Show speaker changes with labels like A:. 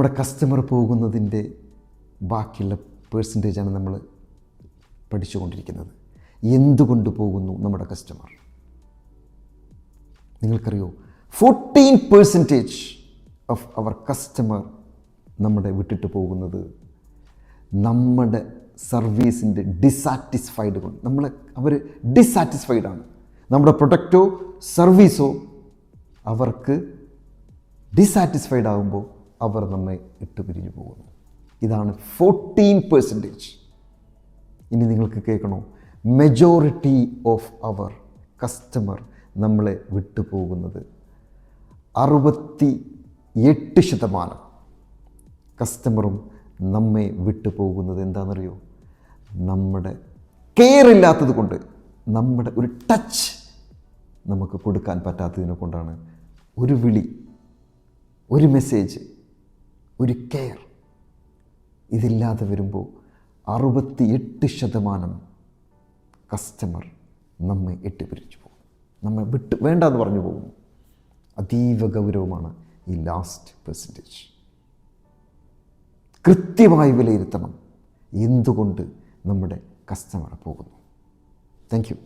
A: നമ്മുടെ കസ്റ്റമർ പോകുന്നതിൻ്റെ ബാക്കിയുള്ള പേഴ്സൻറ്റേജാണ് നമ്മൾ പഠിച്ചുകൊണ്ടിരിക്കുന്നത്. എന്തുകൊണ്ട് പോകുന്നു നമ്മുടെ കസ്റ്റമർ? നിങ്ങൾക്കറിയോ, 14% ഓഫ് അവർ കസ്റ്റമർ നമ്മുടെ വിട്ടിട്ട് പോകുന്നത് നമ്മുടെ സർവീസിൻ്റെ ഡിസാറ്റിസ്ഫൈഡ് കൊണ്ട്. അവർ ഡിസാറ്റിസ്ഫൈഡാണ്. നമ്മുടെ പ്രൊഡക്റ്റോ സർവീസോ അവർക്ക് ഡിസാറ്റിസ്ഫൈഡ് ആകുമ്പോൾ അവർ നമ്മെ ഇട്ട് പിരിഞ്ഞു പോകുന്നു. ഇതാണ് 14%. ഇനി നിങ്ങൾക്ക് കേൾക്കണോ, മെജോറിറ്റി ഓഫ് അവർ കസ്റ്റമർ നമ്മളെ വിട്ടുപോകുന്നത് 68% കസ്റ്റമറും നമ്മെ വിട്ടുപോകുന്നത് എന്താണെന്നറിയോ? നമ്മുടെ കെയർ ഇല്ലാത്തത് കൊണ്ട്, നമ്മുടെ ഒരു ടച്ച് നമുക്ക് കൊടുക്കാൻ പറ്റാത്തതിനെ കൊണ്ടാണ്. ഒരു വിളി, ഒരു മെസ്സേജ്, ഒരു കെയർ ഇതില്ലാതെ വരുമ്പോൾ 68% കസ്റ്റമർ നമ്മെ ഇട്ടുപിരിച്ചു പോകും, നമ്മെ വിട്ട് വേണ്ടെന്ന് പറഞ്ഞു പോകുന്നു. അതീവ ഗൗരവമാണ് ഈ ലാസ്റ്റ് പെർസെൻറ്റേജ്. കൃത്യമായി വിലയിരുത്തണം എന്തുകൊണ്ട് നമ്മുടെ കസ്റ്റമർ പോകുന്നു. Thank you.